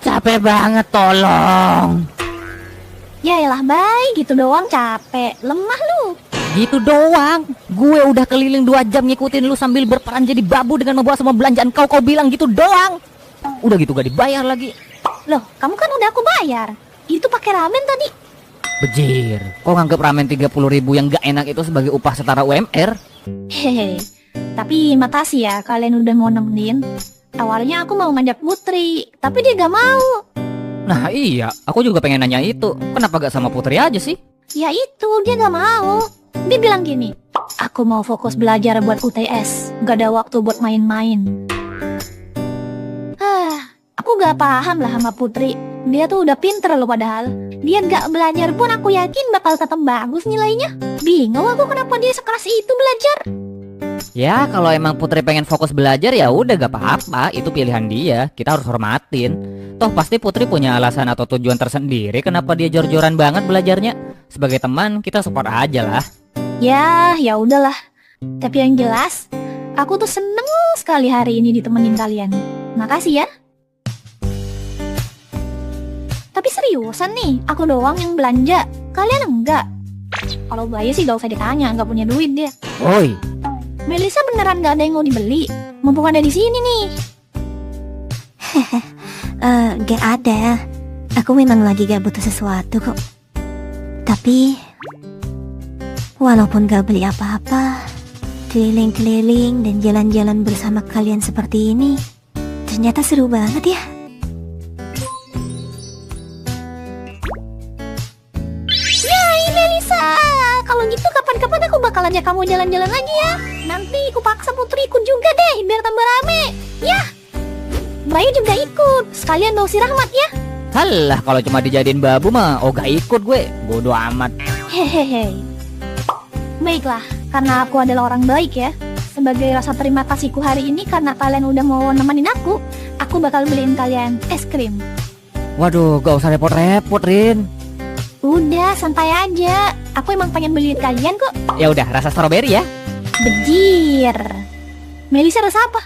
Capek banget, tolong. Yaelah, Bay, gitu doang capek. Lemah lu. Gitu doang. Gue udah keliling 2 jam ngikutin lu sambil berperan jadi babu dengan membawa semua belanjaan kau bilang gitu doang. Udah gitu gak dibayar lagi. Loh, kamu kan udah aku bayar. Itu pakai ramen tadi. Bejir, kok nganggep ramen 30.000 yang gak enak itu sebagai upah setara UMR? Hehe. Tapi makasih ya kalian udah mau nemenin. Awalnya aku mau ngajak Putri, tapi dia gak mau. Nah iya, aku juga pengen nanya itu. Kenapa gak sama Putri aja sih? Ya itu, dia gak mau. Dia bilang gini, aku mau fokus belajar buat UTS, gak ada waktu buat main-main. Aku gak paham lah sama Putri. Dia tuh udah pinter loh padahal. Dia gak belajar pun aku yakin bakal tetap bagus nilainya. Bingung aku kenapa dia sekeras itu belajar. Ya kalau emang Putri pengen fokus belajar ya udah gak apa-apa, itu pilihan dia, kita harus hormatin. Toh pasti Putri punya alasan atau tujuan tersendiri kenapa dia jor-joran banget belajarnya. Sebagai teman kita support aja lah. Ya udahlah. Tapi yang jelas, aku tuh seneng sekali hari ini ditemenin kalian. Makasih ya. Tapi seriusan nih, aku doang yang belanja, kalian enggak? Kalau Bayu sih gak usah ditanya, gak punya duit dia. Oi, Melisa beneran gak ada yang mau dibeli? Mumpung ada di sini nih. Gak ada. Aku memang lagi gak butuh sesuatu kok. Tapi walaupun gak beli apa-apa, keliling-keliling dan jalan-jalan bersama kalian seperti ini ternyata seru banget ya. Yay Melisa, kalau gitu kapan-kapan aku bakal ajak kamu jalan-jalan lagi ya. Nanti aku paksa Putri ikut juga deh, biar tambah rame. Ya, Bayu juga ikut, sekalian bawa si Rahmat ya. halah kalau cuma dijadiin babu mah oh gak ikut gue, bodo amat. Hehehe. Baiklah, karena aku adalah orang baik ya. Sebagai rasa terima kasihku hari ini karena kalian udah mau nemenin aku bakal beliin kalian es krim. Waduh, gak usah repot-repot, Rin. Udah, santai aja. Aku emang pengen beliin kalian kok. Ya udah, rasa strawberry ya. Bejir. Melisa rasa apa?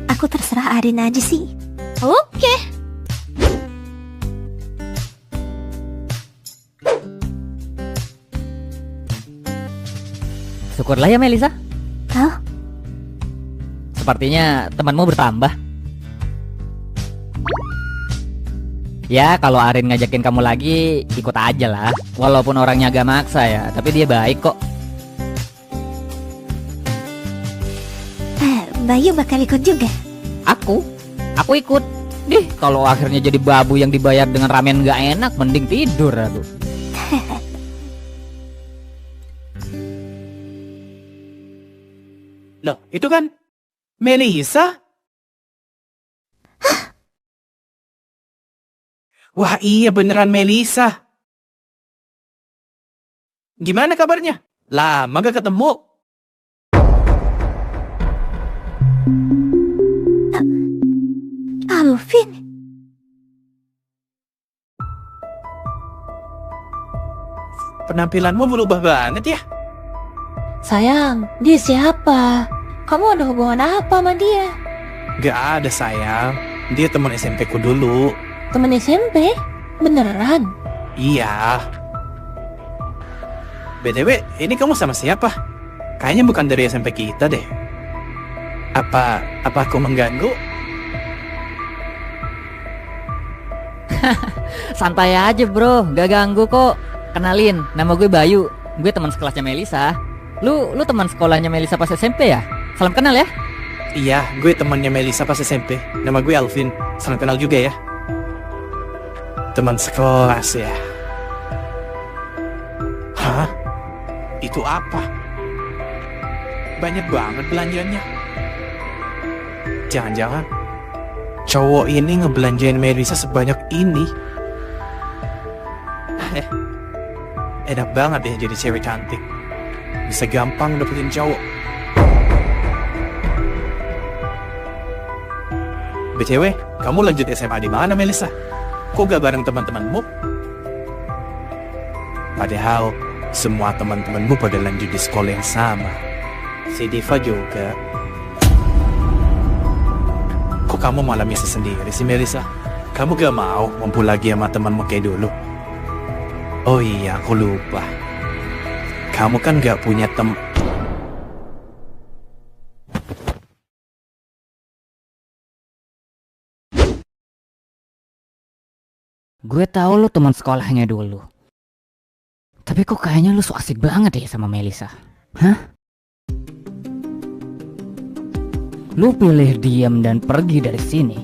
Aku terserah Arin aja sih. Oke. Syukurlah ya Melisa. Oh, Sepertinya temanmu bertambah. Ya kalau Arin ngajakin kamu lagi, ikut aja lah. Walaupun orangnya agak maksa ya, tapi dia baik kok. Bayu bakal ikut juga. Aku ikut. Dih, kalau akhirnya jadi babu yang dibayar dengan ramen gak enak, mending tidur aku. Loh, itu kan Melisa? Wah iya beneran Melisa. Gimana kabarnya? Lama gak ketemu. Alvin, Penampilanmu berubah banget ya. Sayang, dia siapa? Kamu ada hubungan apa sama dia? Gak ada sayang. Dia teman SMP ku dulu. Temen SMP? Beneran? Iya. BTW, ini kamu sama siapa? Kayaknya bukan dari SMP kita deh. Apa aku mengganggu? Santai aja bro, gak ganggu kok. Kenalin, nama gue Bayu. Gue teman sekelasnya Melisa. Lu teman sekolahnya Melisa pas SMP ya? Salam kenal ya. Iya, gue temannya Melisa pas SMP. Nama gue Alvin. Salam kenal juga ya. Teman sekelas ya. Hah? Itu apa? Banyak banget belanjanya. Jangan-jangan cowok ini ngebelanjain Melisa sebanyak ini. Enak banget ya jadi cewek cantik. Bisa gampang dapetin cowok. BTW, kamu lanjut SMA di mana Melisa? Kok gak bareng teman-temanmu? Padahal semua teman-temanmu pada lanjut di sekolah yang sama. Si Diva juga. Kok kamu malah bisa sendiri sih, Melissa? Kamu gak mau ngumpul lagi sama temanmu kayak dulu? Oh iya, aku lupa. Kamu kan gak punya Gue tahu lu teman sekolahnya dulu. Tapi kok kayaknya lu so asik banget ya sama Melisa? Hah? Lu pilih diam dan pergi dari sini,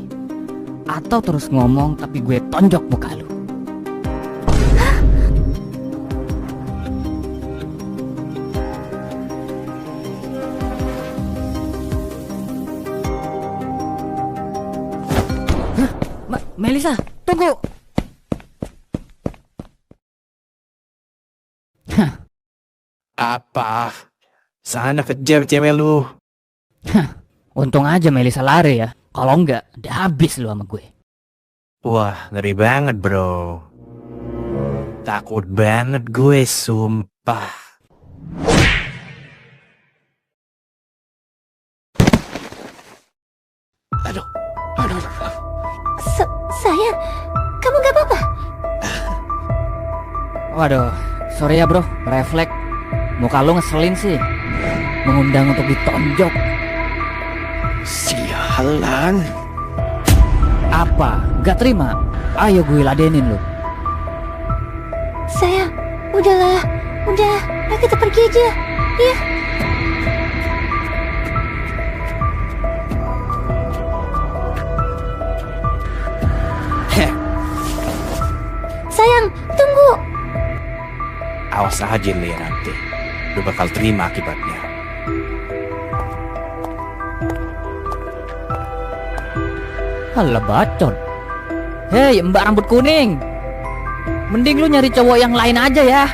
atau terus ngomong tapi gue tonjok muka lu? Hah? Melisa, tunggu! apa? Sana kejar-kejar lu. Untung aja Melisa lari ya. Kalau enggak, udah habis lu sama gue. Wah, ngeri banget bro. Takut banget gue, sumpah. Aduh. Sayang, kamu gak apa-apa? Waduh, sorry ya bro, refleks. Muka lu ngeselin sih. Mengundang untuk ditonjok. Sialan. Apa? Gak terima? Ayo gue ladenin lu. Sayang, udah, ayo kita pergi aja. Ya. Sayang, tunggu. Awas aja Lia nanti. Lu bakal terima akibatnya. Alah bacot. Hei mbak rambut kuning, mending lu nyari cowok yang lain aja ya.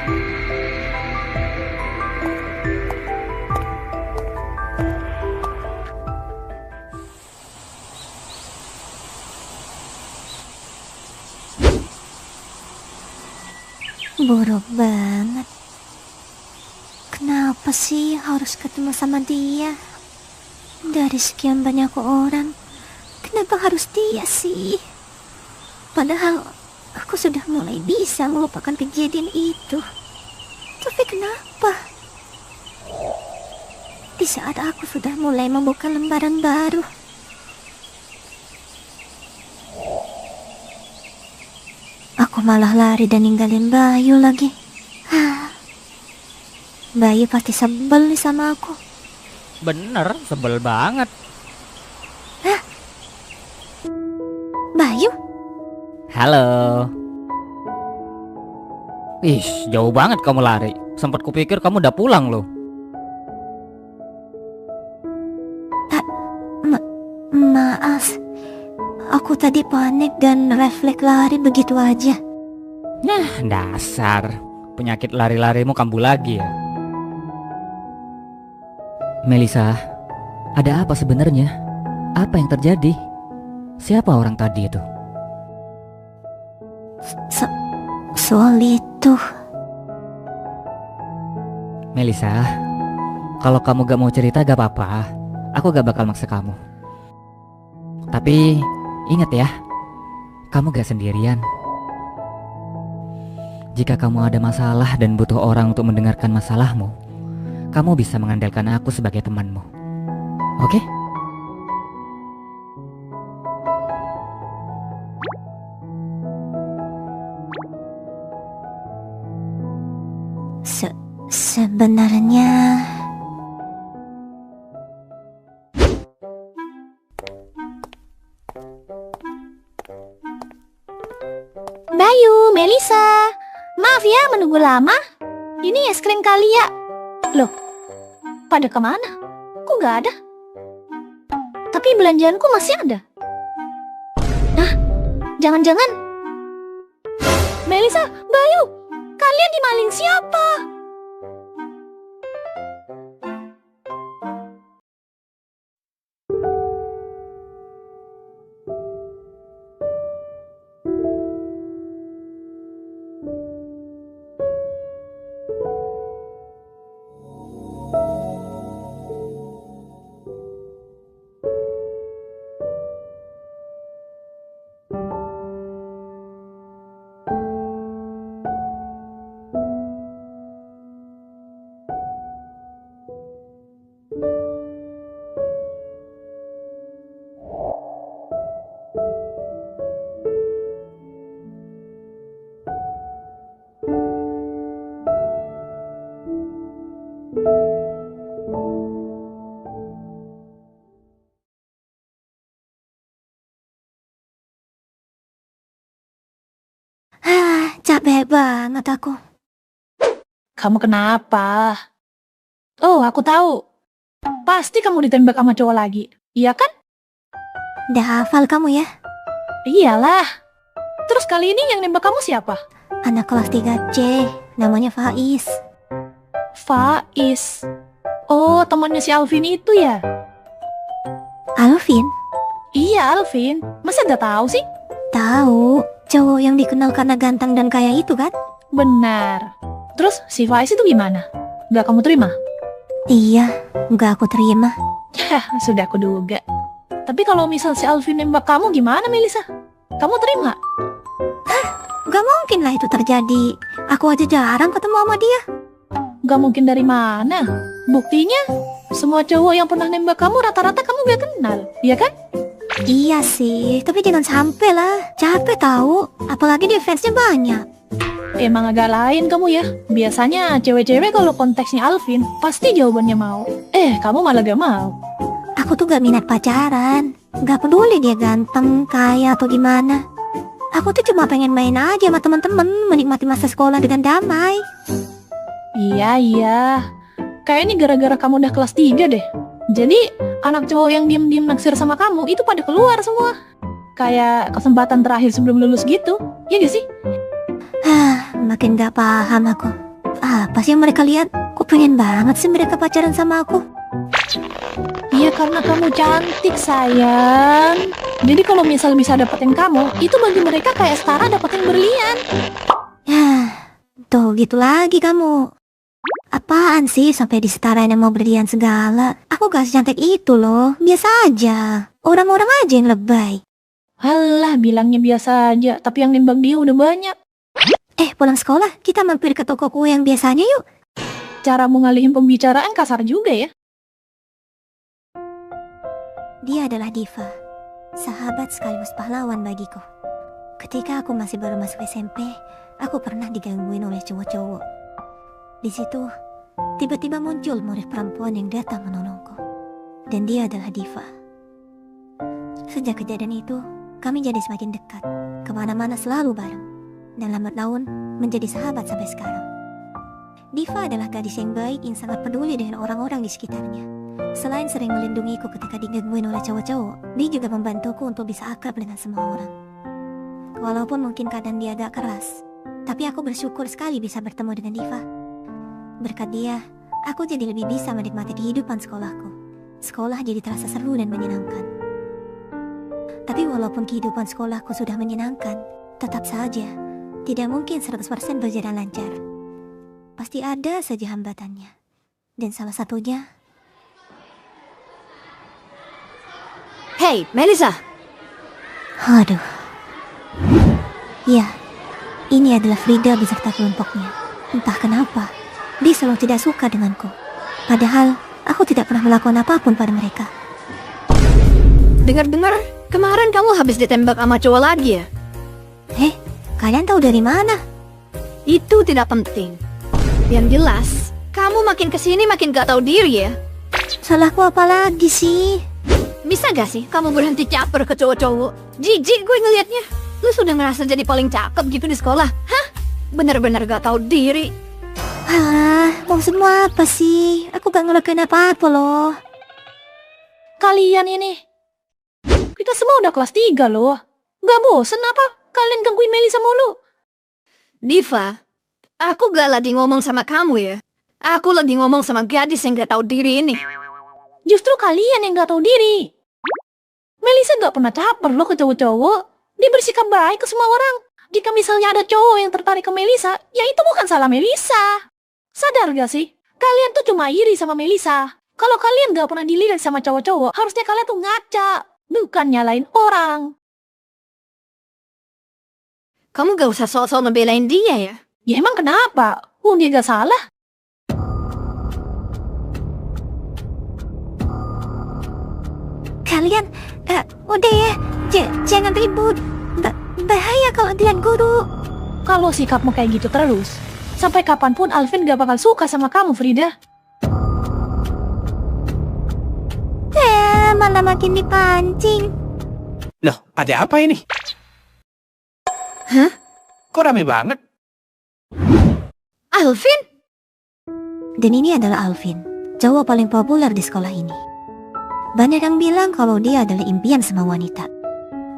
Buruk banget. Kenapa sih harus ketemu sama dia? Dari sekian banyak orang, kenapa harus dia sih? Padahal aku sudah mulai bisa melupakan kejadian itu. Tapi kenapa? Di saat aku sudah mulai membuka lembaran baru, aku malah lari dan ninggalin Bayu lagi. Bayu pasti sebel nih sama aku. Bener, sebel banget. Bayu? Halo. Ih, jauh banget kamu lari. Sempat kupikir kamu udah pulang loh. Maaf, aku tadi panik dan refleks lari begitu aja. Nah, dasar. Penyakit lari-larimu kambuh lagi ya. Melisa, ada apa sebenarnya? Apa yang terjadi? Siapa orang tadi itu? Soal itu, Melisa, kalau kamu gak mau cerita gak apa-apa. Aku gak bakal maksa kamu. Tapi ingat ya, kamu gak sendirian. Jika kamu ada masalah dan butuh orang untuk mendengarkan masalahmu, kamu bisa mengandalkan aku sebagai temanmu. Oke? Sebenarnya Bayu, Melisa. Maaf ya menunggu lama. Ini es krim Kalia. Loh, pada kemana? Kok gak ada? Tapi belanjaanku masih ada. Nah, jangan-jangan Melisa, Bayu, kalian dimaling siapa? Capek banget aku. Kamu kenapa? Oh, aku tahu. Pasti kamu ditembak sama cowok lagi. Iya kan? Udah hafal kamu ya? Iyalah. Terus kali ini yang nembak kamu siapa? Anak kelas 3C, namanya Faiz. Faiz. Oh, temannya si Alvin itu ya? Alvin? Iya, Alvin. Masa nggak tahu sih? Tahu, cowok yang dikenal karena ganteng dan kaya itu kan? Benar. Terus si Faiz itu gimana? Nggak kamu terima? Iya, nggak aku terima. Hah, sudah aku duga. Tapi kalau misal si Alvin nembak kamu gimana, Melisa? Kamu terima? Gak mungkin lah itu terjadi. Aku aja jarang ketemu sama dia. Gak mungkin dari mana? Buktinya, semua cowok yang pernah nembak kamu rata-rata kamu gak kenal, iya kan? Iya sih, tapi jangan sampai lah. Capek tahu, apalagi dia fansnya banyak. Emang agak lain kamu ya. Biasanya cewek-cewek kalau konteksnya Alvin, pasti jawabannya mau. Kamu malah gak mau. Aku tuh gak minat pacaran. Gak peduli dia ganteng, kaya atau gimana. Aku tuh cuma pengen main aja sama teman-teman, menikmati masa sekolah dengan damai. Iya. Kayaknya gara-gara kamu udah kelas 3 deh. Jadi, anak cowok yang diem-diem naksir sama kamu itu pada keluar semua. Kayak kesempatan terakhir sebelum lulus gitu. Iya gak sih? Makin gak paham aku. Apa sih yang mereka lihat? Kok pengen banget sih mereka pacaran sama aku? Iya, karena kamu cantik, sayang. Jadi kalau misal bisa dapetin kamu, itu bagi mereka kayak setara dapetin berlian. Tuh gitu lagi kamu. Apaan sih sampai disetarain sama berlian segala? Aku gak secantik itu loh, biasa aja. Orang-orang aja yang lebay. Alah, bilangnya biasa aja, tapi yang nembak dia udah banyak. Pulang sekolah kita mampir ke toko kue yang biasanya yuk. Cara ngalihin pembicaraan kasar juga ya. Dia adalah Diva, sahabat sekaligus pahlawan bagiku. Ketika aku masih baru masuk SMP, aku pernah digangguin oleh cowok-cowok. Di situ, tiba-tiba muncul murid perempuan yang datang menolongku. Dan dia adalah Diva. Sejak kejadian itu, kami jadi semakin dekat. Kemana-mana selalu bareng. Dan lambat laun, menjadi sahabat sampai sekarang. Diva adalah gadis yang baik yang sangat peduli dengan orang-orang di sekitarnya. Selain sering melindungiku ketika digangguin oleh cowok-cowok, dia juga membantuku untuk bisa akrab dengan semua orang. Walaupun mungkin keadaan dia agak keras, tapi aku bersyukur sekali bisa bertemu dengan Diva. Berkat dia, aku jadi lebih bisa menikmati kehidupan sekolahku. Sekolah jadi terasa seru dan menyenangkan. Tapi walaupun kehidupan sekolahku sudah menyenangkan, tetap saja tidak mungkin 100% berjalan lancar. Pasti ada saja hambatannya. Dan salah satunya... Hey, Melisa! Aduh. Ya, ini adalah Frida beserta kelompoknya. Entah kenapa, dia selalu tidak suka denganku. Padahal, aku tidak pernah melakukan apapun pada mereka. Dengar-dengar, kemarin kamu habis ditembak sama cowok lagi ya? Kalian tahu dari mana? Itu tidak penting. Yang jelas, kamu makin kesini makin gak tahu diri ya. Salahku apa lagi sih? Bisa gak sih kamu berhenti caper ke cowok-cowok? Jijik gue ngelihatnya. Lu sudah ngerasa jadi paling cakep gitu di sekolah? Hah? Bener-bener gak tahu diri. Mau semua apa sih? Aku gak ngelakuin apa-apa loh. Kalian ini, kita semua udah kelas 3 loh. Gak bosen apa kalian gangguin Melisa mulu? Diva, aku gak lagi ngomong sama kamu ya. Aku lagi ngomong sama gadis yang gak tahu diri ini. Justru kalian yang gak tahu diri. Melisa gak pernah caper loh ke cowok-cowok. Dia bersikap baik ke semua orang. Jika misalnya ada cowok yang tertarik ke Melisa, ya itu bukan salah Melisa. Sadar gak sih? Kalian tuh cuma iri sama Melisa. Kalau kalian gak pernah dilirik sama cowok-cowok, harusnya kalian tuh ngaca, bukan nyalain orang. Kamu gak usah sok-sok ngebelain dia ya. Ya emang kenapa? Dia gak salah. Kalian, udah ya, jangan ribut. Bahaya kalau dilihat guru. Kalau sikapmu kayak gitu terus, sampai kapanpun Alvin gak bakal suka sama kamu, Frida. Malah makin dipancing. Loh, ada apa ini? Hah? Kok rame banget? Alvin? Dan ini adalah Alvin, cowok paling populer di sekolah ini. Banyak yang bilang kalau dia adalah impian semua wanita.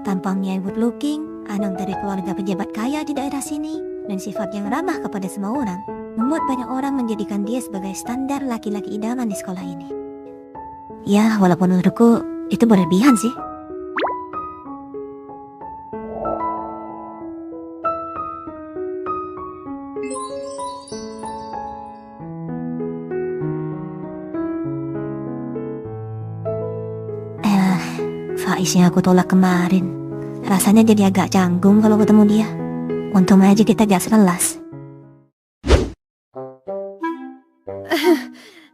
Tampangnya good looking, anak dari keluarga pejabat kaya di daerah sini, dan sifat yang ramah kepada semua orang, membuat banyak orang menjadikan dia sebagai standar laki-laki idaman di sekolah ini. Ya, walaupun menurutku itu berlebihan sih. Faiz yang aku tolak kemarin, rasanya jadi agak canggung kalau ketemu dia. Untung aja kita gak selelas.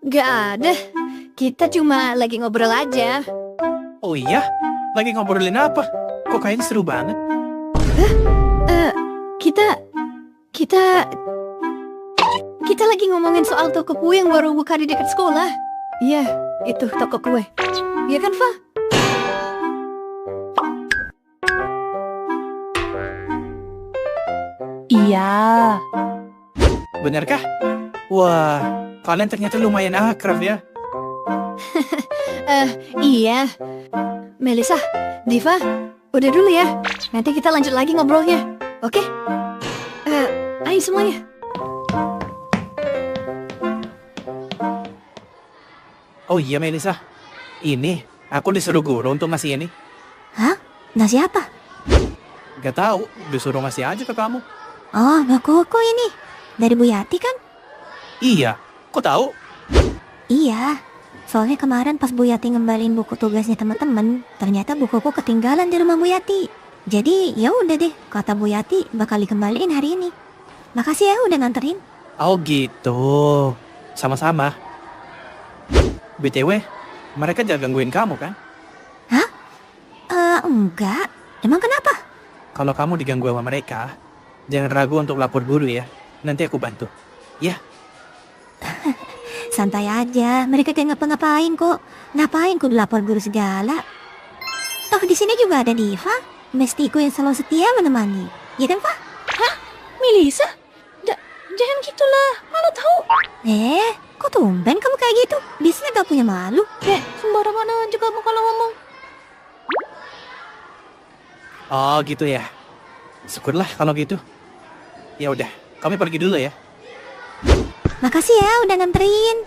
Gak ada. Kita cuma lagi ngobrol aja. Oh iya? Lagi ngobrolin apa? Kok kayaknya seru banget? Kita lagi ngomongin soal toko kue yang baru buka di dekat sekolah. Iya, itu toko kue. Iya kan, Fa? Iya. Benarkah? Wah, kalian ternyata lumayan akrab ya. Iya. Melisa, Diva, udah dulu ya. Nanti kita lanjut lagi ngobrolnya. Oke? Ayo semuanya. Oh iya Melisa, ini aku disuruh guru untuk ngasih ini. Hah? Nasi apa? Gak tahu, disuruh ngasih aja ke kamu. Oh, koko ini. Dari Bu Yati kan? Iya, kok tahu? Iya. Soalnya kemarin pas Bu Yati ngembaliin buku tugasnya teman-teman, ternyata bukuku ketinggalan di rumah Bu Yati. Jadi ya udah deh, kata Bu Yati bakal dikembaliin hari ini. Makasih ya udah nganterin. Oh gitu, sama-sama. BTW, mereka jangan gangguin kamu kan? Hah? Enggak. Emang kenapa? Kalau kamu diganggu sama mereka, jangan ragu untuk lapor guru ya. Nanti aku bantu. Ya. Santai aja, mereka kayak ngapa-ngapain kok. Ngapain kudu lapor guru segala? Toh di sini juga ada Diva, mestiku yang selalu setia menemani. Ya kan, Pak? Melisa? Jangan gitulah, malu tahu. Kok tumben kamu kayak gitu? Biasanya gak punya malu. Sembarangan aja kamu kalau ngomong. Oh gitu ya. Syukurlah kalau gitu. Ya udah, kami pergi dulu ya. Makasih ya udah nganterin.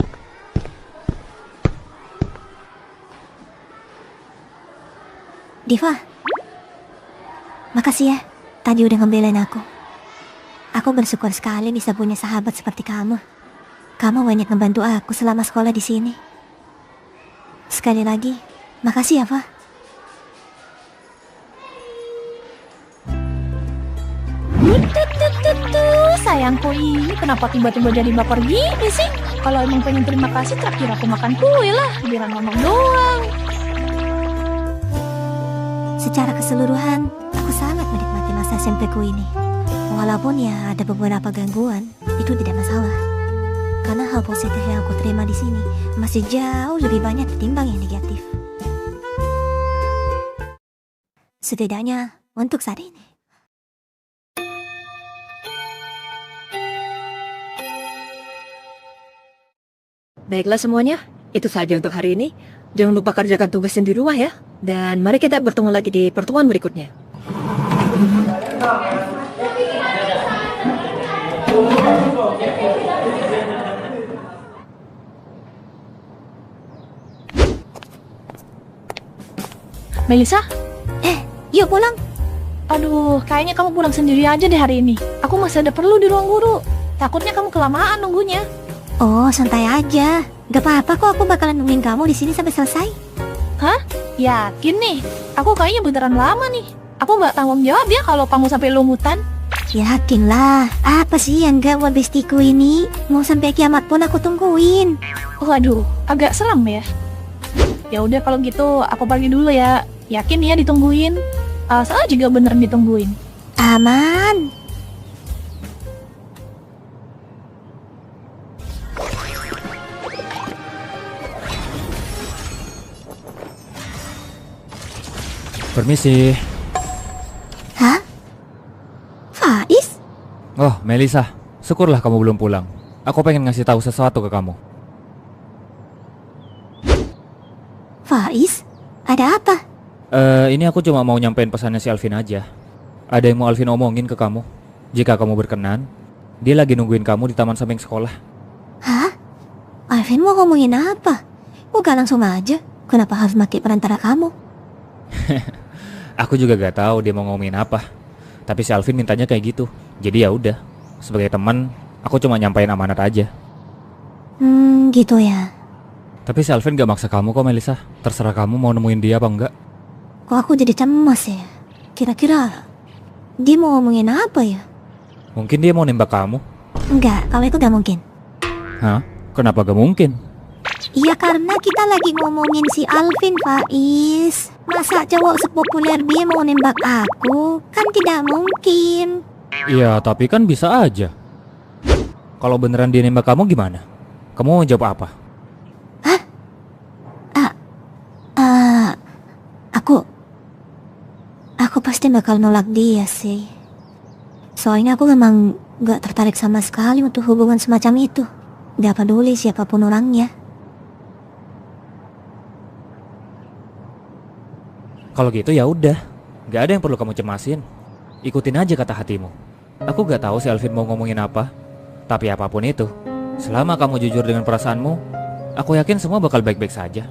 Diva, makasih ya. Tadi udah ngebelain aku. Aku bersyukur sekali bisa punya sahabat seperti kamu. Kamu banyak ngebantu aku selama sekolah di sini. Sekali lagi, makasih ya, Fa. Sayangku ini kenapa tiba-tiba jadi baper gini sih? Kalau emang pengen terima kasih, traktir aku makan kue lah, biar ngomong doang. Secara keseluruhan, aku sangat menikmati masa SMP ku ini. Walaupun ya ada beberapa gangguan, itu tidak masalah. Karena hal positif yang aku terima di sini masih jauh lebih banyak ketimbang yang negatif. Setidaknya untuk saat ini. Baiklah semuanya, itu saja untuk hari ini. Jangan lupa kerjakan tugasnya di rumah ya. Dan mari kita bertemu lagi di pertemuan berikutnya. Melisa? Yuk pulang. Aduh, kayaknya kamu pulang sendiri aja deh hari ini. Aku masih ada perlu di ruang guru. Takutnya kamu kelamaan nunggunya. Oh, santai aja. Gak apa-apa kok, aku bakalan nungguin kamu di sini sampai selesai. Hah? Yakin nih? Aku kayaknya beneran lama nih. Aku gak tanggung jawab ya kalau kamu sampai lumutan. Yakin lah. Apa sih yang gak buat bestiku ini? Mau sampai kiamat pun aku tungguin. Waduh, agak seram ya. Ya udah kalau gitu aku pergi dulu ya. Yakin ya ditungguin? Asal juga beneran ditungguin. Aman. Permisi. Hah? Faiz? Oh, Melisa. Syukurlah kamu belum pulang. Aku pengen ngasih tahu sesuatu ke kamu. Faiz, ada apa? Ini aku cuma mau nyampein pesannya si Alvin aja. Ada yang mau Alvin omongin ke kamu. Jika kamu berkenan, dia lagi nungguin kamu di taman samping sekolah. Hah? Alvin mau ngomongin apa? Bukan langsung aja. Kenapa harus pakai perantara kamu? Aku juga gak tahu dia mau ngomongin apa. Tapi si Alvin mintanya kayak gitu. Jadi ya udah. Sebagai teman, aku cuma nyampein amanat aja. Gitu ya. Tapi si Alvin gak maksa kamu kok, Melisa. Terserah kamu mau nemuin dia apa enggak. Kok aku jadi cemas ya? Kira-kira dia mau ngomongin apa ya? Mungkin dia mau nembak kamu. Enggak, kalau itu gak mungkin. Hah? Kenapa gak mungkin? Iya, karena kita lagi ngomongin si Alvin, Faiz. Masa cowok sepopuler dia mau nembak aku? Kan tidak mungkin. Iya, tapi kan bisa aja. Kalau beneran dia nembak kamu gimana? Kamu mau jawab apa? Aku pasti bakal nolak dia sih. Soalnya aku memang gak tertarik sama sekali untuk hubungan semacam itu. Gak peduli siapapun orangnya. Kalau gitu ya udah, gak ada yang perlu kamu cemasin. Ikutin aja kata hatimu. Aku gak tahu si Alvin mau ngomongin apa, tapi apapun itu, selama kamu jujur dengan perasaanmu, aku yakin semua bakal baik-baik saja.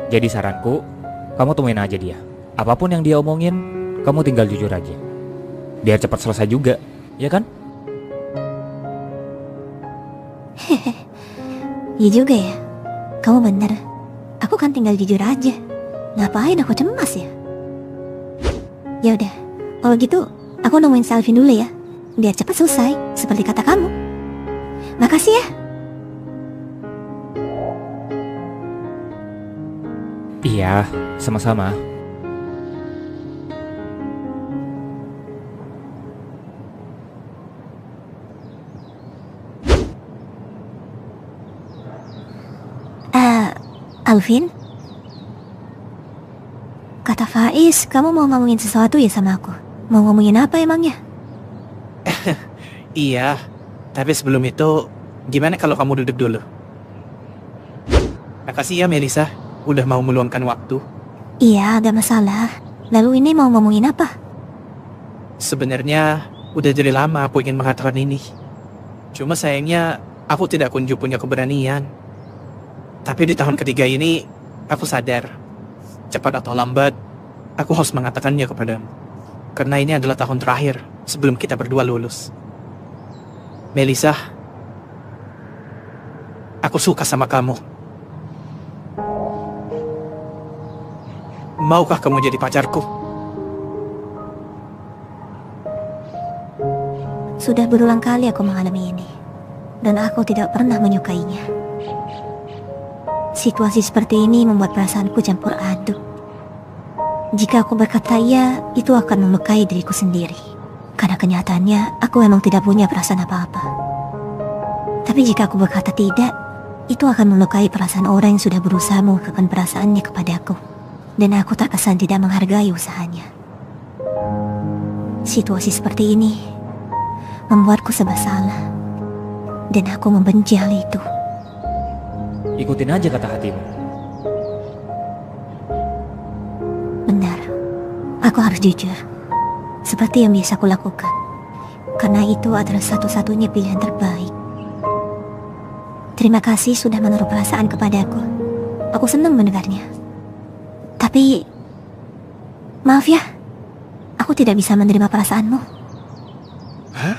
Jadi saranku, kamu temuin aja dia. Apapun yang dia omongin, kamu tinggal jujur aja. Biar cepat selesai juga, ya kan? Iya juga ya. Kamu bener. Aku kan tinggal jujur aja. Ngapain aku cemas ya? Ya udah, kalau gitu aku nemuin Alvin dulu ya. Biar cepat selesai, seperti kata kamu. Makasih ya. Iya, sama-sama. Alvin? Kata Faiz, kamu mau ngomongin sesuatu ya sama aku? Mau ngomongin apa emangnya? Iya, tapi sebelum itu, gimana kalau kamu duduk dulu? Makasih ya Melisa, udah mau meluangkan waktu. Iya, gak masalah. Lalu ini mau ngomongin apa? Sebenarnya, udah dari lama aku ingin mengatakan ini. Cuma sayangnya, aku tidak kunjung punya keberanian. Tapi di tahun ketiga ini, aku sadar, cepat atau lambat, aku harus mengatakannya kepadamu. Karena ini adalah tahun terakhir sebelum kita berdua lulus. Melisa, aku suka sama kamu. Maukah kamu jadi pacarku? Sudah berulang kali aku mengalami ini, dan aku tidak pernah menyukainya. Situasi seperti ini membuat perasaanku campur aduk. Jika aku berkata iya, itu akan melukai diriku sendiri. Karena kenyataannya, aku memang tidak punya perasaan apa-apa. Tapi jika aku berkata tidak, itu akan melukai perasaan orang yang sudah berusaha mengungkapkan perasaannya kepadaku. Dan aku terkesan tidak menghargai usahanya. Situasi seperti ini membuatku serba salah. Dan aku membenci hal itu. Ikutin aja kata hatimu. Benar, aku harus jujur. Seperti yang biasa aku lakukan. Karena itu adalah satu-satunya pilihan terbaik. Terima kasih sudah menaruh perasaan kepadaku. Aku senang mendengarnya. Tapi, maaf ya, aku tidak bisa menerima perasaanmu. Hah?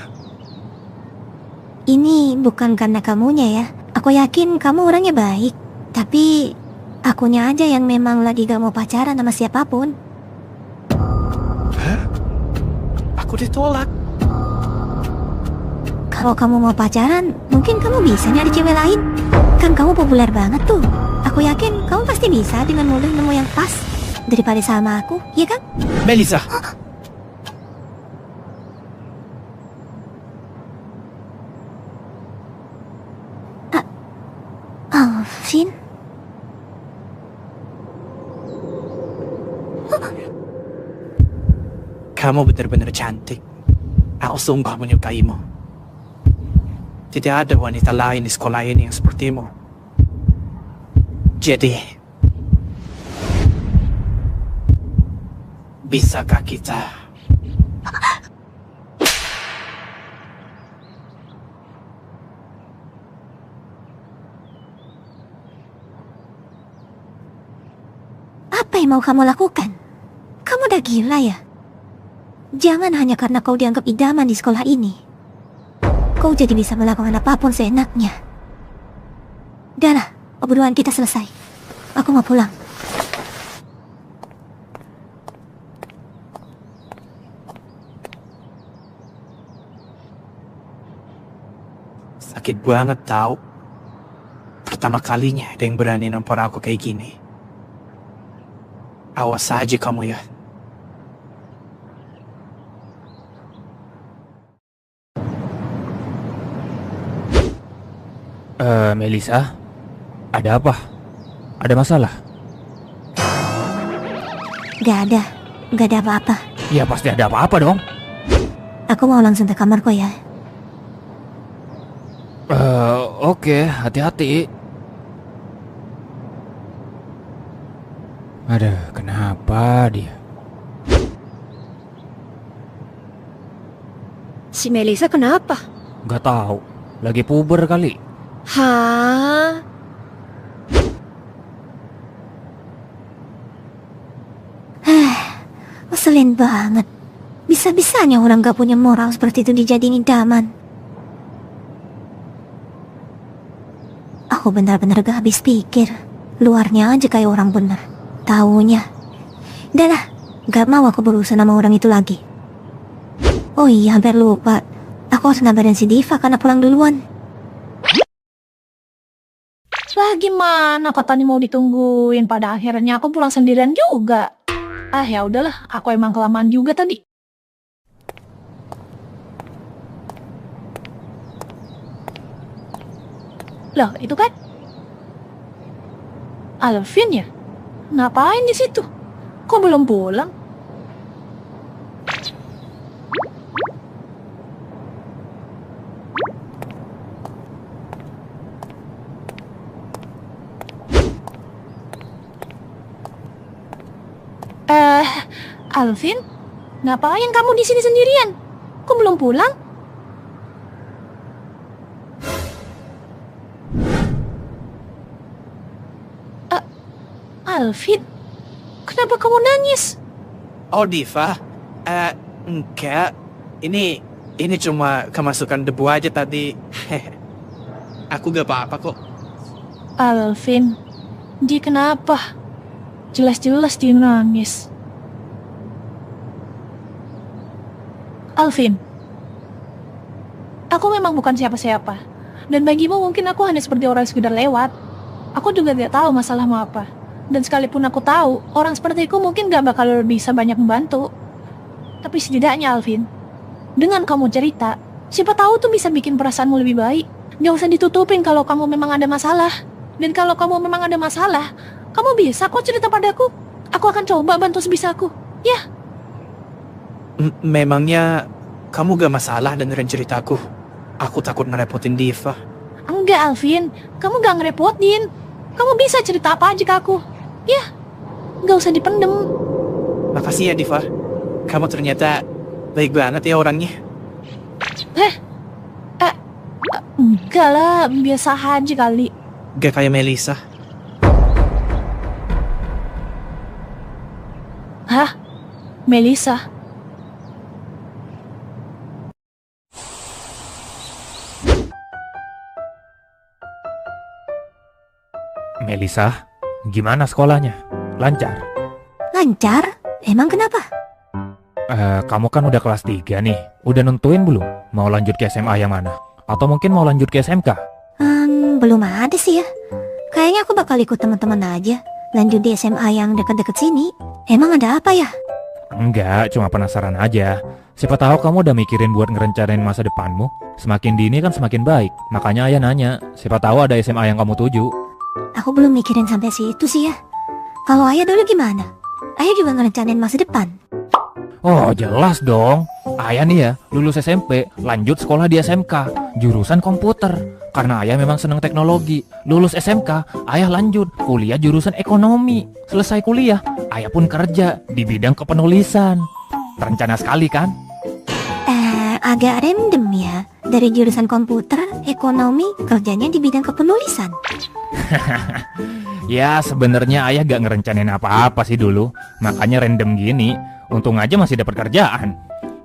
Ini bukan karena kamunya ya. Aku yakin kamu orangnya baik. Tapi, akunya aja yang memang lagi gak mau pacaran sama siapapun. Hah? Aku ditolak. Kalau kamu mau pacaran, mungkin kamu bisa nyari cewek lain. Kan kamu populer banget tuh. Aku yakin kamu pasti bisa dengan mudah nemu yang pas daripada sama aku, ya kan? Melisa. Alvin? Kamu benar-benar cantik. Aku sungguh menyukaimu. Tidak ada wanita lain di sekolah ini yang sepertimu. Jadi, bisakah kita... Apa yang mau kamu lakukan? Kamu udah gila ya? Jangan hanya karena kau dianggap idaman di sekolah ini, kau jadi bisa melakukan apapun seenaknya. Udahlah, obrolan kita selesai. Aku mau pulang. Sakit banget tahu. Pertama kalinya ada yang berani nampar aku kayak gini. Awas aja kamu ya. Melisa, ada apa? Ada masalah? Gak ada apa-apa. Ya pasti ada apa-apa dong. Aku mau langsung ke kamarku ya. Oke, hati-hati. Aduh, kenapa dia? Si Melisa kenapa? Gak tahu, lagi puber kali. Hah? Ngeselin banget. Bisa-bisanya orang gak punya moral seperti itu dijadiin idaman. Aku benar-benar gak habis pikir. Luarnya aja kayak orang bener. Taunya. Udahlah, gak mau aku berurusan sama orang itu lagi. Oh iya, hampir lupa. Aku harus ngabarin si Diva karena pulang duluan. Lah gimana kata nih mau ditungguin, pada akhirnya aku pulang sendirian juga. Ah ya udahlah, aku emang kelamaan juga tadi. Loh, itu kan Alvin ya? Ngapain di situ? Kok belum pulang? Alvin, ngapain kamu di sini sendirian? Kok belum pulang? Alvin, kenapa kamu nangis? Oh Diva, enggak. Ini cuma kemasukan debu aja tadi. Aku gak apa-apa kok. Alvin, dia kenapa? Jelas-jelas dia nangis. Alvin, aku memang bukan siapa-siapa. Dan bagimu mungkin aku hanya seperti orang yang sekedar lewat. Aku juga tidak tahu masalahmu apa. Dan sekalipun aku tahu, orang sepertiku mungkin gak bakal bisa banyak membantu. Tapi setidaknya Alvin, dengan kamu cerita, siapa tahu tuh bisa bikin perasaanmu lebih baik. Gak usah ditutupin kalau kamu memang ada masalah. Dan kalau kamu memang ada masalah, kamu bisa kok cerita padaku. Aku akan coba bantu sebisaku. Ya. Memangnya kamu gak masalah dengerin ceritaku? Aku takut ngerepotin Diva. Enggak Alvin, kamu gak ngerepotin. Kamu bisa cerita apa aja ke aku. Ya, gak usah dipendem. Makasih ya Diva. Kamu ternyata baik banget ya orangnya. Enggak lah, biasa aja kali. Gak kayak Melisa. Hah? Melisa? Melisa, gimana sekolahnya? Lancar? Lancar? Emang kenapa? Kamu kan udah kelas 3 nih. Udah nentuin belum? Mau lanjut ke SMA yang mana? Atau mungkin mau lanjut ke SMK? Belum ada sih ya. Kayaknya aku bakal ikut teman-teman aja. Lanjut di SMA yang dekat-dekat sini. Emang ada apa ya? Enggak, cuma penasaran aja. Siapa tahu kamu udah mikirin buat ngerencanain masa depanmu. Semakin dini kan semakin baik. Makanya ayah nanya, siapa tahu ada SMA yang kamu tuju. Aku belum mikirin sampai situ sih ya. Kalau ayah dulu gimana? Ayah juga ngerencanain masa depan. Oh, jelas dong. Ayah nih ya, lulus SMP, lanjut sekolah di SMK, jurusan komputer. Karena ayah memang senang teknologi. Lulus SMK, ayah lanjut kuliah jurusan ekonomi. Selesai kuliah, ayah pun kerja di bidang kepenulisan. Terencana sekali kan? Agak random ya. Dari jurusan komputer, ekonomi, kerjanya di bidang kepenulisan. Ya sebenarnya ayah gak ngerencanain apa-apa sih dulu. Makanya random gini. Untung aja masih dapat kerjaan.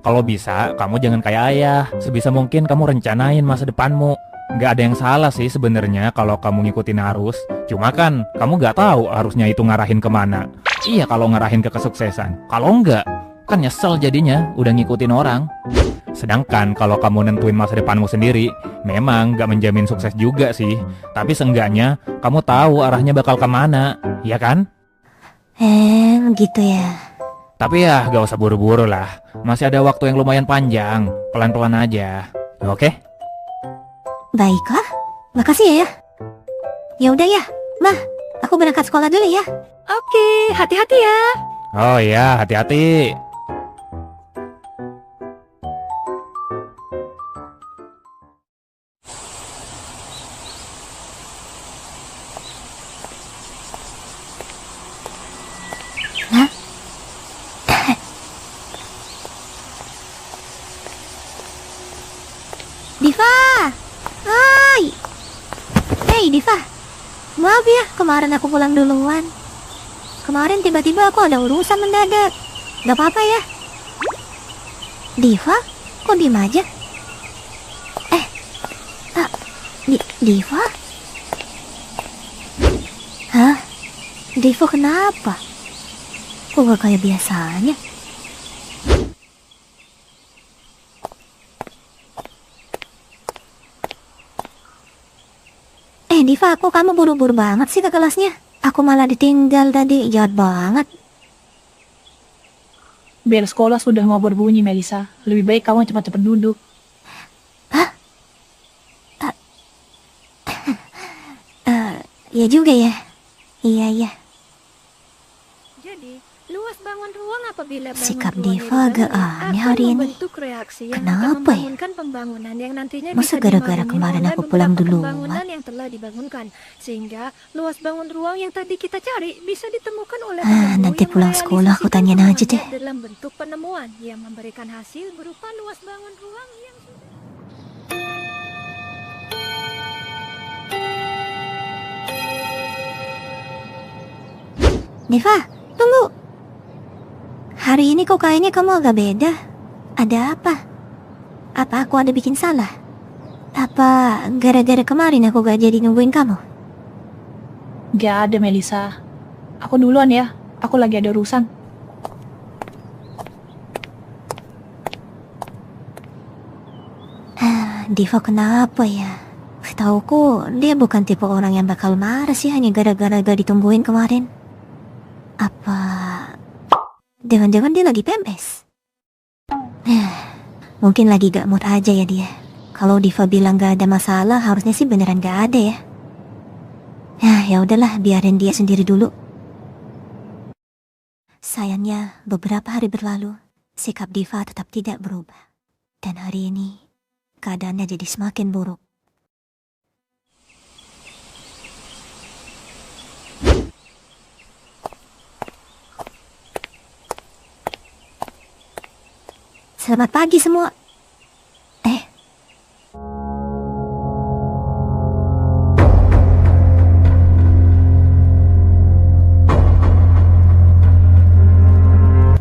Kalau bisa, kamu jangan kayak ayah. Sebisa mungkin kamu rencanain masa depanmu. Gak ada yang salah sih sebenarnya kalau kamu ngikutin arus. Cuma kan, kamu gak tahu arusnya itu ngarahin kemana. Iya kalau ngarahin ke kesuksesan. Kalau enggak, kan nyesel jadinya udah ngikutin orang. Sedangkan kalau kamu nentuin masa depanmu sendiri, memang gak menjamin sukses juga sih. Tapi seenggaknya, kamu tahu arahnya bakal kemana. Iya kan? Gitu ya. Tapi ya gak usah buru-buru lah. Masih ada waktu yang lumayan panjang. Pelan-pelan aja. Oke? Baiklah, makasih ya. Ya udah ya, Mah, aku berangkat sekolah dulu ya. Oke, hati-hati ya. Oh iya, hati-hati. Diva! Hai! Hei Diva! Maaf ya, kemarin aku pulang duluan. Kemarin tiba-tiba aku ada urusan mendadak. Gak apa-apa ya? Diva? Kok diem aja? Diva? Hah? Diva kenapa? Kok gak kayak biasanya? Diva, kok kamu buru-buru banget sih ke kelasnya? Aku malah ditinggal tadi, jahat banget. Bel sekolah sudah mau berbunyi, Melisa. Lebih baik kamu cepat-cepat duduk. Hah? Ya juga ya. Iya. Jadi, luas bangun ruang apabila bangun Sikap ruang Diva yang agak dibangun aneh akan hari ini. membentuk reaksi yang Kenapa akan ya? membangunkan pembangunan yang nantinya Masa bisa gara-gara dibangun kemarin oleh aku pulang beberapa duluan? pembangunan yang telah dibangunkan, sehingga luas bangun ruang yang tadi kita cari bisa ditemukan oleh penemu nanti yang pulang sekolah aku merealisasikan tanyain aja semuanya deh. dalam bentuk penemuan yang memberikan hasil berupa luas bangun ruang yang Diva, tunggu. Hari ini kok kayaknya kamu agak beda. Ada apa? Apa aku ada bikin salah? Apa gara-gara kemarin aku gak jadi nungguin kamu? Gak ada, Melisa. Aku duluan ya. Aku lagi ada urusan. Diva kenapa ya? Setauku dia bukan tipe orang yang bakal marah sih hanya gara-gara gak ditungguin kemarin. Apa jangan-jangan dia lagi PMS? Mungkin lagi gak mood aja ya dia. Kalau Diva bilang gak ada masalah, harusnya sih beneran gak ada ya. Ya udahlah, biarin dia sendiri dulu. Sayangnya beberapa hari berlalu, sikap Diva tetap tidak berubah. Dan hari ini keadaannya jadi semakin buruk. Selamat pagi semua.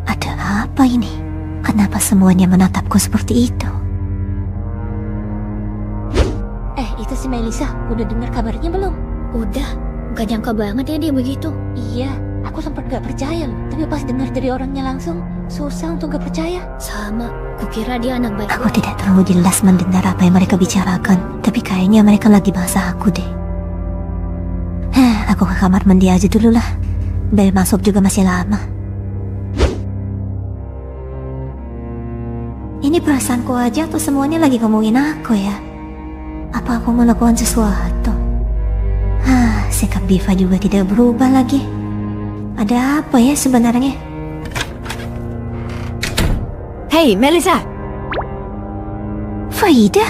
Ada apa ini? Kenapa semuanya menatapku seperti itu? Itu si Melisa, udah dengar kabarnya belum? Udah, gak nyangka banget ya dia begitu. Iya, aku sempat gak percaya loh. Tapi pas dengar dari orangnya langsung, susah untuk gak percaya. Sama, kukira dia anak baik. Aku tidak terlalu jelas mendengar apa yang mereka bicarakan, tapi kayaknya mereka lagi bahas aku deh. Aku ke kamar mandi aja dulu lah. Bel masuk juga masih lama. Ini perasaanku aja atau semuanya lagi ngomongin aku ya? Apa aku melakukan sesuatu? Sikap Diva juga tidak berubah lagi. Ada apa ya sebenarnya? Hei, Melisa, Farida?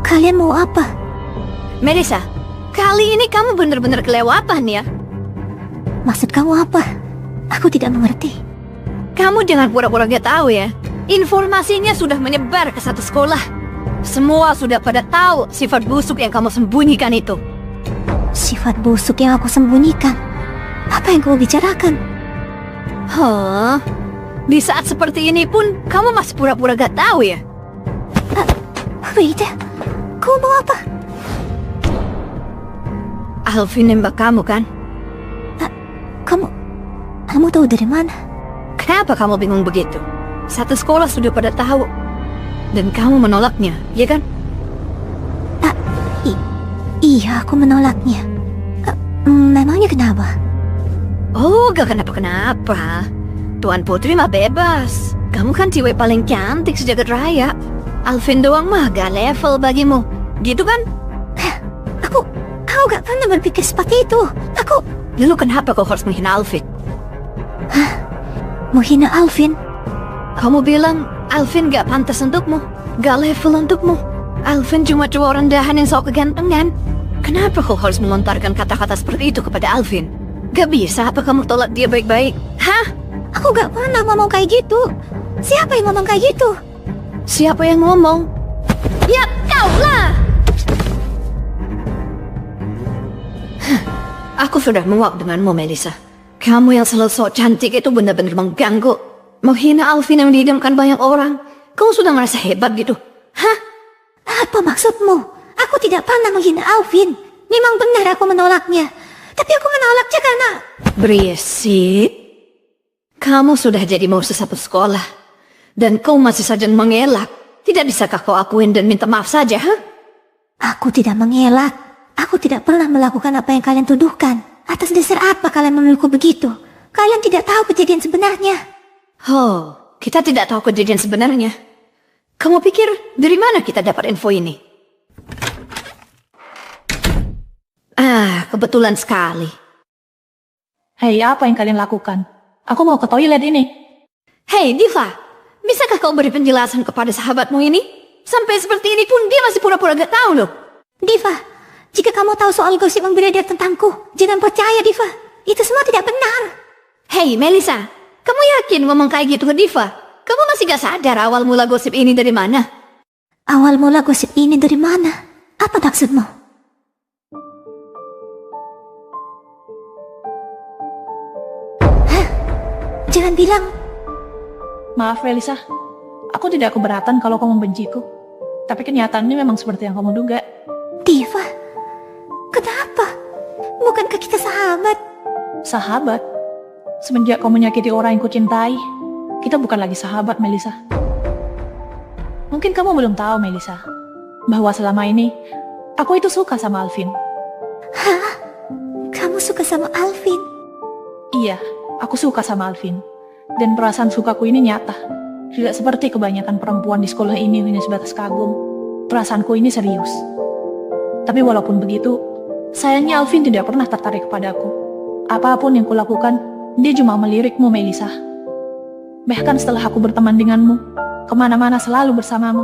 Kalian mau apa? Melissa, kali ini kamu benar-benar kelewatan ya. Maksud kamu apa? Aku tidak mengerti. Kamu jangan pura-pura gak tahu ya. Informasinya sudah menyebar ke satu sekolah. Semua sudah pada tahu sifat busuk yang kamu sembunyikan itu. Sifat busuk yang aku sembunyikan? Apa yang kau bicarakan? Hah? Di saat seperti ini pun kamu masih pura-pura gak tahu ya? Farida, kau mau apa? Alvin nembak kamu kan? Kamu tahu dari mana? Kenapa kamu bingung begitu? Satu sekolah sudah pada tahu. Dan kamu menolaknya, ya kan? Iya, aku menolaknya. Memangnya kenapa? Oh, gak kenapa-kenapa. Tuan Putri mah bebas. Kamu kan cewek paling cantik sejagat raya. Alvin doang mah gak level bagimu. Gitu kan? Aku gak pernah berpikir seperti itu. Lalu kenapa kau harus menghina Alvin? Menghina Alvin? Kamu bilang Alvin gak pantas untukmu, gak level untukmu. Alvin cuma cowok rendahan yang sok kegantengan. Kenapa kau harus melontarkan kata-kata seperti itu kepada Alvin? Gak bisa apa kamu tolak dia baik-baik? Hah? Aku gak pernah ngomong kayak gitu. Siapa yang ngomong kayak gitu? Siapa yang ngomong? Ya kau lah! Aku sudah muak denganmu, Melissa. Kamu yang selalu sok cantik itu benar-benar mengganggu. Menghina Alvin yang diidamkan banyak orang. Kamu sudah merasa hebat gitu? Hah? Apa maksudmu? Aku tidak pernah menghina Alvin. Memang benar aku menolaknya. Tapi aku menolaknya karena... Berisik. Kamu sudah jadi musuh satu sekolah. Dan kau masih saja mengelak. Tidak bisakah kau akuin dan minta maaf saja, ha? Aku tidak mengelak. Aku tidak pernah melakukan apa yang kalian tuduhkan. Atas dasar apa kalian menuduhku begitu? Kalian tidak tahu kejadian sebenarnya. Oh, kita tidak tahu kejadian sebenarnya. Kamu pikir dari mana kita dapat info ini? Kebetulan sekali. Hei, apa yang kalian lakukan? Aku mau ke toilet ini. Hei, Diva. Bisakah kau beri penjelasan kepada sahabatmu ini? Sampai seperti ini pun dia masih pura-pura gak tahu loh. Diva, jika kamu tahu soal gosip yang beredar tentangku, jangan percaya, Diva. Itu semua tidak benar. Hei, Melissa. Kamu yakin ngomong kayak gitu ke Diva? Kamu masih gak sadar awal mula gosip ini dari mana? Awal mula gosip ini dari mana? Apa maksudmu? Hah? Jangan bilang... Maaf, Melissa. Aku tidak keberatan kalau kamu membenciku. Tapi kenyataannya memang seperti yang kamu duga. Diva, kenapa? Bukankah kita sahabat? Sahabat? Semenjak kau menyakiti orang yang kucintai, kita bukan lagi sahabat, Melissa. Mungkin kamu belum tahu, Melissa, bahwa selama ini aku itu suka sama Alvin. Hah? Kamu suka sama Alvin? Iya, aku suka sama Alvin. Dan perasaan sukaku ini nyata. Tidak seperti kebanyakan perempuan di sekolah ini hanya sebatas kagum. Perasaanku ini serius. Tapi walaupun begitu, sayangnya Alvin tidak pernah tertarik kepadaku. Apapun yang kulakukan, dia cuma melirikmu, Melissa. Bahkan setelah aku berteman denganmu, kemana-mana selalu bersamamu,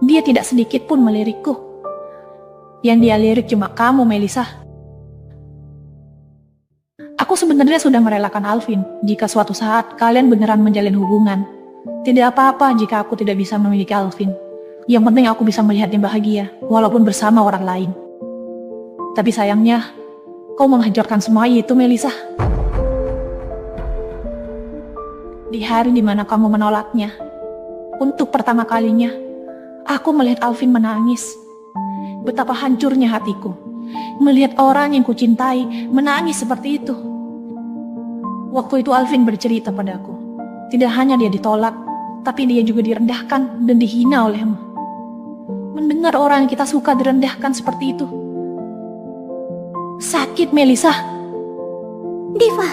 dia tidak sedikit pun melirikku. Yang dia lirik cuma kamu, Melissa. Aku sebenarnya sudah merelakan Alvin jika suatu saat kalian beneran menjalin hubungan. Tidak apa-apa jika aku tidak bisa memiliki Alvin. Yang penting aku bisa melihatnya bahagia, walaupun bersama orang lain. Tapi sayangnya, kau menghancurkan semua itu, Melissa. Di hari dimana kamu menolaknya, untuk pertama kalinya, aku melihat Alvin menangis. Betapa hancurnya hatiku, melihat orang yang kucintai menangis seperti itu. Waktu itu Alvin bercerita padaku, tidak hanya dia ditolak, tapi dia juga direndahkan dan dihina olehmu. Mendengar orang yang kita suka direndahkan seperti itu, sakit, Melissa. Diva,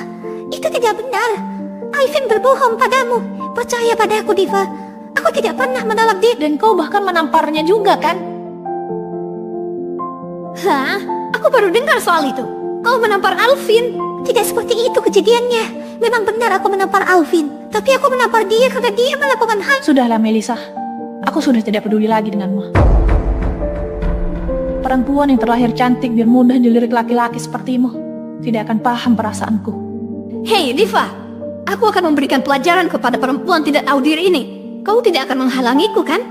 itu tidak benar. Alvin berbohong padamu. Percaya padaku, Diva. Aku tidak pernah menolak dia. Dan kau bahkan menamparnya juga, kan? Hah? Aku baru dengar soal itu. Kau menampar Alvin? Tidak seperti itu kejadiannya. Memang benar aku menampar Alvin. Tapi aku menampar dia karena dia melakukan hal... Sudahlah, Melissa. Aku sudah tidak peduli lagi denganmu. Perempuan yang terlahir cantik biar mudah dilirik laki-laki sepertimu tidak akan paham perasaanku. Hei Diva, aku akan memberikan pelajaran kepada perempuan tidak tahu diri ini. Kau tidak akan menghalangiku kan?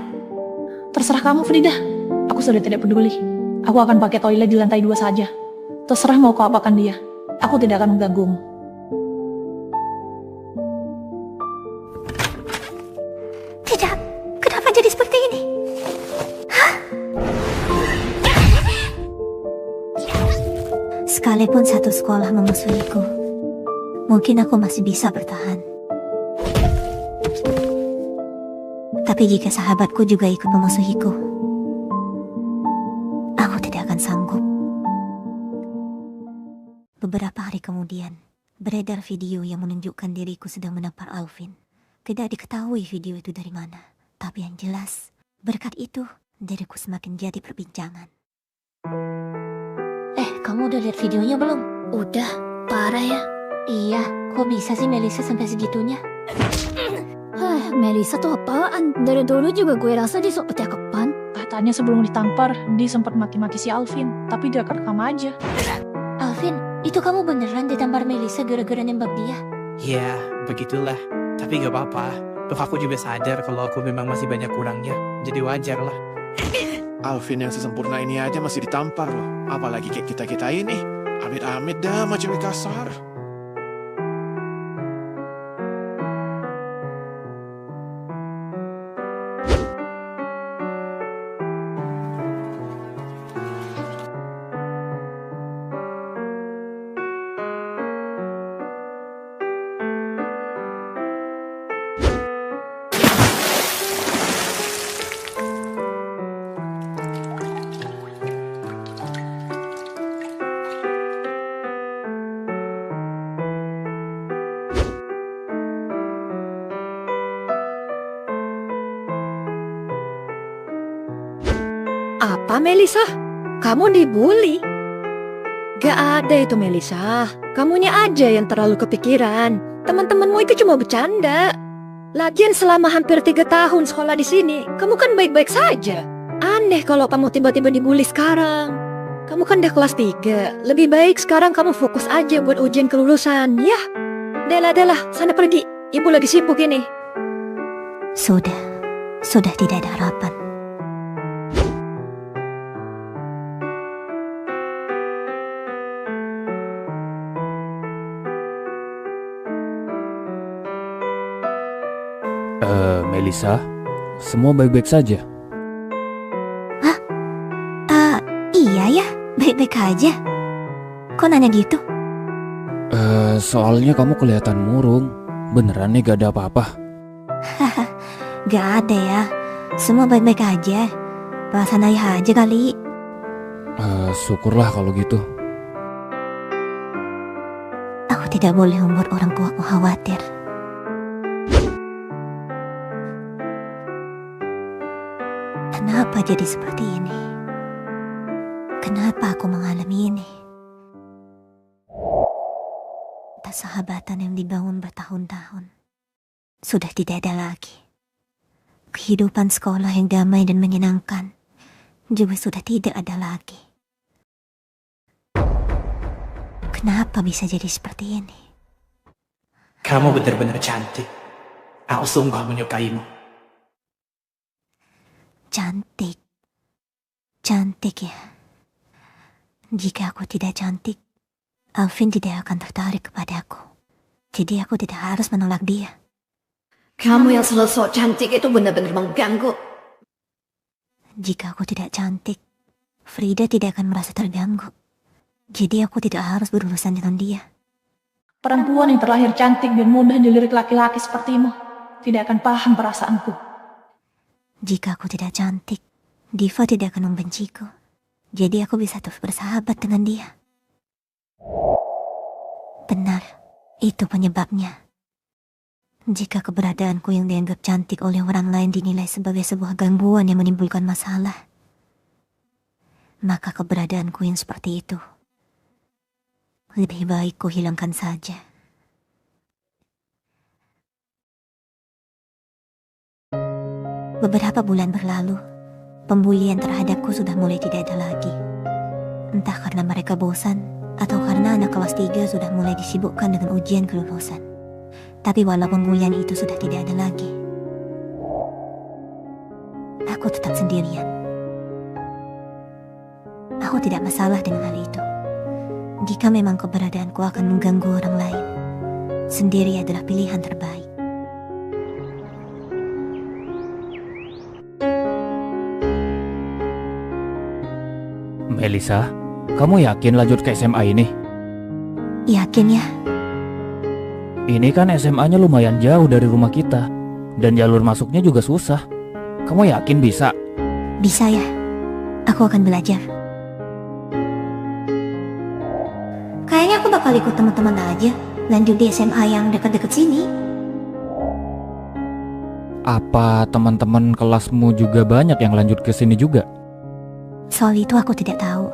Terserah kamu Frida, aku sudah tidak peduli. Aku akan pakai toilet di lantai 2 saja. Terserah mau kau apakan dia, aku tidak akan mengganggumu. Tidak, kenapa jadi seperti ini? Sekalipun satu sekolah memusuhiku, mungkin aku masih bisa bertahan. Tapi jika sahabatku juga ikut memusuhiku, aku tidak akan sanggup. Beberapa hari kemudian, beredar video yang menunjukkan diriku sedang menampar Alvin. Tidak diketahui video itu dari mana, tapi yang jelas, berkat itu, diriku semakin jadi perbincangan. Kamu udah lihat videonya belum? Udah, parah ya. Iya, kok bisa sih Melissa sampai segitunya? Melissa tuh apaan? Dari dulu juga gue rasa dia sok percakapan. Katanya sebelum ditampar, dia sempat maki-maki si Alvin, tapi dia kerekam aja. Alvin, itu kamu beneran ditampar Melissa gara-gara nembak dia? Ya, begitulah. Tapi gak apa-apa. Toh aku juga sadar kalau aku memang masih banyak kurangnya. Jadi wajar lah. Alvin yang sesempurna ini aja masih ditampar loh. Apalagi kayak kita-kita ini. Amit-amit dah macam kasar. Apa Melissa? Kamu dibully? Gak ada itu Melissa. Kamunya aja yang terlalu kepikiran. Teman-temanmu itu cuma bercanda. Lagian selama hampir 3 tahun sekolah di sini, kamu kan baik-baik saja. Aneh kalau kamu tiba-tiba dibully sekarang. Kamu kan udah kelas 3. Lebih baik sekarang kamu fokus aja buat ujian kelulusan, ya? Delah, sana pergi. Ibu lagi sibuk ini. Sudah tidak ada harapan. Melissa, semua baik-baik saja? Iya ya, baik-baik aja. Kok nanya gitu? Soalnya kamu kelihatan murung. Beneran nih gak ada apa-apa? Gak ada ya, semua baik-baik aja. Perasaan ayah aja kali. Syukurlah kalau gitu. Aku tidak boleh membuat orang tuaku khawatir. Kenapa jadi seperti ini? Kenapa aku mengalami ini? Persahabatan yang dibangun bertahun-tahun sudah tidak ada lagi. Kehidupan sekolah yang damai dan menyenangkan juga sudah tidak ada lagi. Kenapa bisa jadi seperti ini? Kamu benar-benar cantik. Aku sungguh menyukaimu. Cantik ya. Jika aku tidak cantik, Alvin tidak akan tertarik kepadaku. Jadi aku tidak harus menolak dia. Kamu yang selalu sok cantik itu benar-benar mengganggu. Jika aku tidak cantik, Frida tidak akan merasa terganggu. Jadi aku tidak harus berurusan dengan dia. Perempuan yang terlahir cantik dan mudah dilirik laki-laki sepertimu tidak akan paham perasaanku. Jika aku tidak cantik, Diva tidak akan membenciku. Jadi aku bisa terus bersahabat dengan dia. Benar, itu penyebabnya. Jika keberadaanku yang dianggap cantik oleh orang lain dinilai sebagai sebuah gangguan yang menimbulkan masalah, maka keberadaanku yang seperti itu lebih baik ku hilangkan saja. Beberapa bulan berlalu, pembulian terhadapku sudah mulai tidak ada lagi. Entah karena mereka bosan, atau karena anak kelas 3 sudah mulai disibukkan dengan ujian kelulusan. Tapi walau pembulian itu sudah tidak ada lagi, aku tetap sendirian. Aku tidak masalah dengan hal itu. Jika memang keberadaanku akan mengganggu orang lain, sendiri adalah pilihan terbaik. Melisa, kamu yakin lanjut ke SMA ini? Yakin ya? Ini kan SMA-nya lumayan jauh dari rumah kita, dan jalur masuknya juga susah. Kamu yakin bisa? Bisa ya. Aku akan belajar. Kayaknya aku bakal ikut teman-teman aja, lanjut di SMA yang dekat-dekat sini. Apa teman-teman kelasmu juga banyak yang lanjut ke sini juga? Soal itu aku tidak tahu.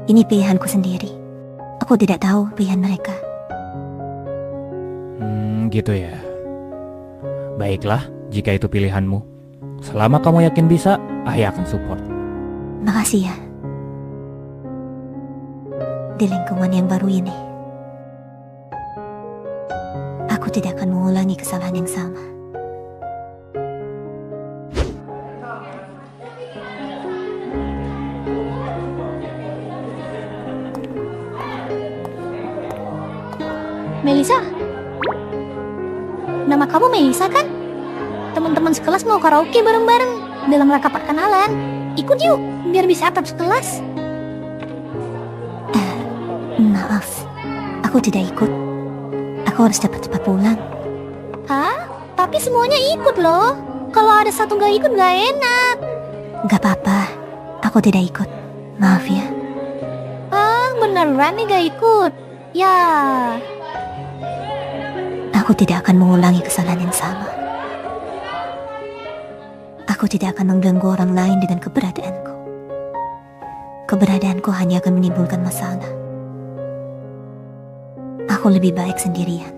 Ini pilihanku sendiri. Aku tidak tahu pilihan mereka. Gitu ya. Baiklah, jika itu pilihanmu. Selama kamu yakin bisa, Ayah akan support. Makasih ya. Di lingkungan yang baru ini, aku tidak akan mengulangi kesalahan yang sama. Melisa? Nama kamu Melisa kan? Teman-teman sekelas mau karaoke bareng-bareng dalam rangka perkenalan. Ikut yuk, biar bisa akrab sekelas. Maaf, aku tidak ikut. Aku harus cepat-cepat pulang. Hah? Tapi semuanya ikut loh. Kalau ada satu gak ikut gak enak. Gak apa-apa, aku tidak ikut. Maaf ya. Ah, beneran nih gak ikut? Ya. Aku tidak akan mengulangi kesalahan yang sama. Aku tidak akan mengganggu orang lain dengan keberadaanku. Keberadaanku hanya akan menimbulkan masalah. Aku lebih baik sendirian.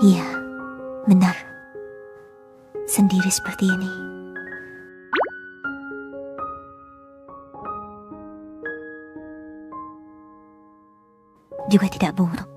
Iya, benar. Sendiri seperti ini. Juga tidak buruk.